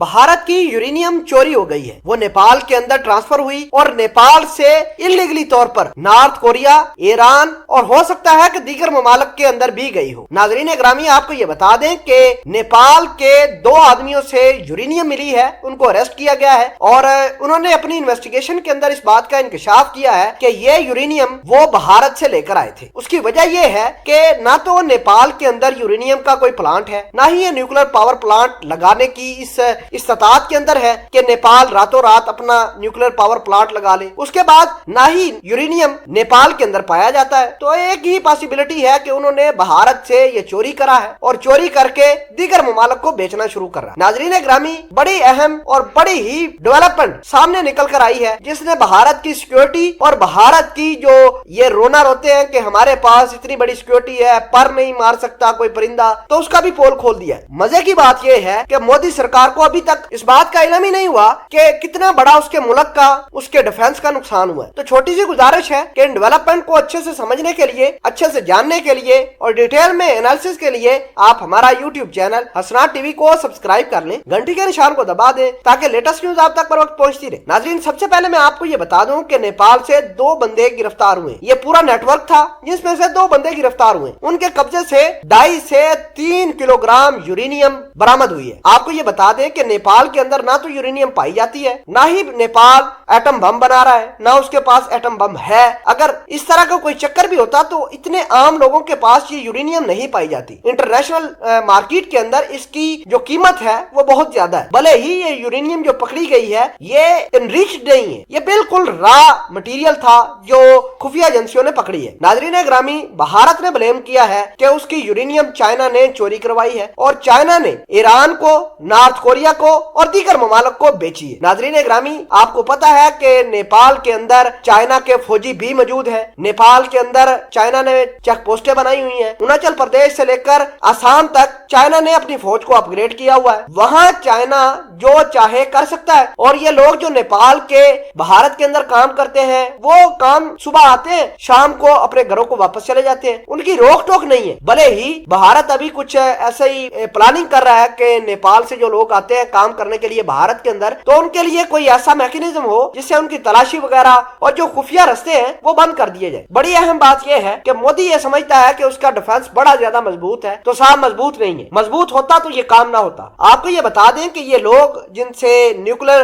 भारत की यूरेनियम चोरी हो गई है। वो नेपाल के अंदर ट्रांसफर हुई और नेपाल से इलीगली तौर पर नॉर्थ कोरिया, ईरान और हो सकता है कि दीगर ममालिक के अंदर भी गई हो। नाजरीन ग्रामी, आपको ये बता दें कि नेपाल के 2 आदमियों से यूरेनियम मिली है, उनको अरेस्ट किया गया है और उन्होंने अपनी इन्वेस्टिगेशन के अंदर इस बात का इंकशाफ किया है कि ये यूरेनियम वो भारत से लेकर आए थे। उसकी वजह यह है कि ना तो नेपाल के अंदर यूरेनियम का कोई प्लांट है, ना ही ये न्यूक्लियर पावर प्लांट लगाने की इस इस्तात के अंदर है कि नेपाल रातों रात अपना न्यूक्लियर पावर प्लांट लगा ले। उसके बाद ना ही यूरेनियम नेपाल के अंदर पाया जाता है। तो एक ही पॉसिबिलिटी है कि उन्होंने भारत से ये चोरी करा है और चोरी करके दीगर ममालिक को बेचना शुरू कर रहा है। नाजरीन ग्रामी, बड़ी अहम और बड़ी ही डेवलपमेंट सामने निकल कर आई है जिसने भारत की सिक्योरिटी और भारत की जो ये रोना रोते हैं कि हमारे पास इतनी बड़ी सिक्योरिटी है, पर नहीं मार सकता कोई परिंदा, तो उसका भी पोल खोल दिया है। मजे की बात यह है कि मोदी सरकार को अभी तक इस बात का इल्म ही नहीं हुआ कि कितना बड़ा उसके मुल्क का, उसके डिफेंस का नुकसान हुआ है। तो छोटी सी गुजारिश है कि इन डेवलपमेंट को अच्छे से समझने के लिए, अच्छे से जानने के लिए और डिटेल में एनालिसिस के लिए आप हमारा यूट्यूब चैनल हसनात टीवी को सब्सक्राइब कर लें, घंटी के निशान को दबा दें ताकि लेटेस्ट न्यूज आप तक पर वक्त पहुंचती रहे। नाजरीन, सबसे पहले मैं आपको ये बता दूं कि नेपाल से 2 बंदे गिरफ्तार हुए। ये पूरा नेटवर्क था जिसमें से 2 बंदे गिरफ्तार हुए। उनके कब्जे से 2.5 से 3 किलोग्राम यूरेनियम बरामद हुई है। आपको ये बता दें कि नेपाल के अंदर ना तो यूरेनियम पाई जाती है, ना ही नेपाल एटम बम बना रहा है, ना उसके पास एटम बम है। अगर इस तरह का कोई चक्कर भी होता तो इतने आम लोगों के पास ये यूरेनियम नहीं पाई जाती। इंटरनेशनल मार्केट के अंदर इसकी जो कीमत है वो बहुत ज्यादा है। भले ही ये यूरेनियम जो पकड़ी गई है ये एनरिच्ड नहीं है, ये बिल्कुल रॉ मटेरियल था जो खुफिया एजेंसियों ने पकड़ी है। नाजरीन ग्रामी, भारत ने ब्लेम किया है कि उसकी यूरेनियम चाइना ने चोरी करवाई है और चाइना ने ईरान को, नॉर्थ कोरिया को और दीगर ममालिक को बेची है। नाजरीन ग्रामी, आपको पता है कि नेपाल के अंदर चाइना के फौजी भी मौजूद है। नेपाल के अंदर चाइना ने चेक पोस्टें बनाई हुई हैं। अरुणाचल प्रदेश से लेकर आसाम तक चाइना ने अपनी फौज को अपग्रेड किया हुआ है। वहां चाइना जो चाहे कर सकता है और ये लोग जो नेपाल के भारत के अंदर काम करते हैं वो काम सुबह आते हैं, शाम को अपने घरों को वापस चले जाते हैं। उनकी रोक टोक नहीं है। भले ही भारत अभी कुछ ऐसे ही प्लानिंग कर रहा है कि नेपाल से जो लोग आते हैं काम करने के लिए भारत के अंदर, तो उनके लिए कोई ऐसा मैकेनिज्म हो जिससे उनकी तलाशी वगैरह और जो खुफिया रास्ते हैं वो बंद कर दिए जाए। बड़ी अहम बात यह है कि मोदी ये समझता है कि उसका डिफेंस बड़ा ज्यादा मजबूत है, तो साहब मजबूत नहीं है। मजबूत होता तो ये काम ना होता। आपको ये बता दें कि ये लोग जिनसे न्यूक्लियर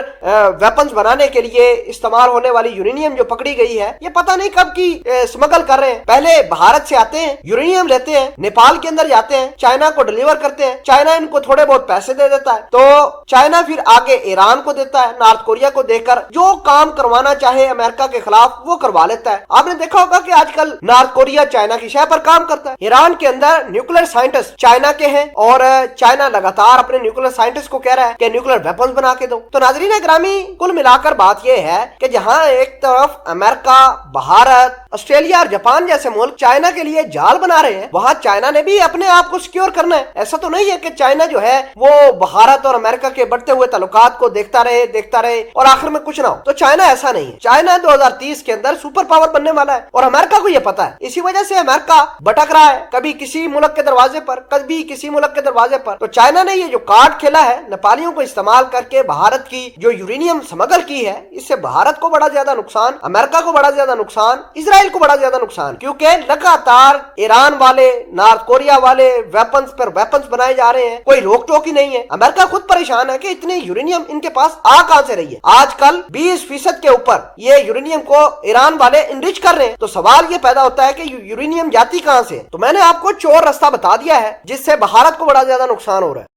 वेपन्स बनाने के लिए इस्तेमाल होने वाली यूरेनियम जो पकड़ी गई है, ये पता नहीं कब की स्मगल कर रहे हैं। पहले भारत से आते हैं, यूरेनियम लेते हैं, नेपाल के अंदर जाते हैं, चाइना को डिलीवर करते हैं, चाइना इनको थोड़े बहुत पैसे दे देता है, तो चाइना फिर आगे ईरान को देता है, नॉर्थ कोरिया को देकर जो काम करवाना चाहे अमेरिका के खिलाफ वो करवा लेता है। आपने देखा होगा कि आजकल नॉर्थ कोरिया चाइना की शय पर काम करता है। ईरान के अंदर न्यूक्लियर साइंटिस्ट चाइना के हैं और चाइना लगातार अपने न्यूक्लियर साइंटिस्ट को कह रहा है कि न्यूक्लियर वेपन्स बना के दो। तो नाजरीन ग्रामी, कुल मिलाकर बात यह है कि जहां एक तरफ अमेरिका, भारत, ऑस्ट्रेलिया और जापान जैसे मुल्क चाइना के लिए जाल बना रहे हैं, वहां चाइना ने भी अपने आप को सिक्योर करना है। ऐसा तो नहीं है कि चाइना जो है वो भारत और अमेरिका के बढ़ते हुए ताल्लुकात को देखता रहे और आखिर में कुछ ना हो। तो चाइना ऐसा नहीं है। चाइना 2030 के अंदर सुपर पावर बनने वाला है और अमेरिका को यह पता है। इसी वजह से अमेरिका भटक रहा है, कभी किसी मुल्क के दरवाजे पर, कभी किसी मुल्क के दरवाजे पर। तो चाइना ने ये जो कार्ड खेला है नेपालियों को इस्तेमाल करके भारत की जो यूरेनियम स्मगल की है, इससे भारत को बड़ा ज्यादा नुकसान, अमेरिका को बड़ा ज्यादा नुकसान, इजराइल को बड़ा ज्यादा नुकसान, क्योंकि लगातार ईरान वाले, नॉर्थ कोरिया वाले वेपन्स पर वेपन्स बनाए जा रहे हैं, कोई रोक टोक ही नहीं है। अमेरिका खुद परेशान है कि इतने यूरेनियम इनके पास आ कहां से रही है। आजकल 20% के ऊपर ये यूरेनियम को ईरान वाले इनरिच कर रहे हैं। तो सवाल ये पैदा होता है कि यूरेनियम जाती कहां से। तो मैंने आपको चोर रास्ता बता दिया है जिससे भारत को बड़ा ज्यादा नुकसान हो रहा है।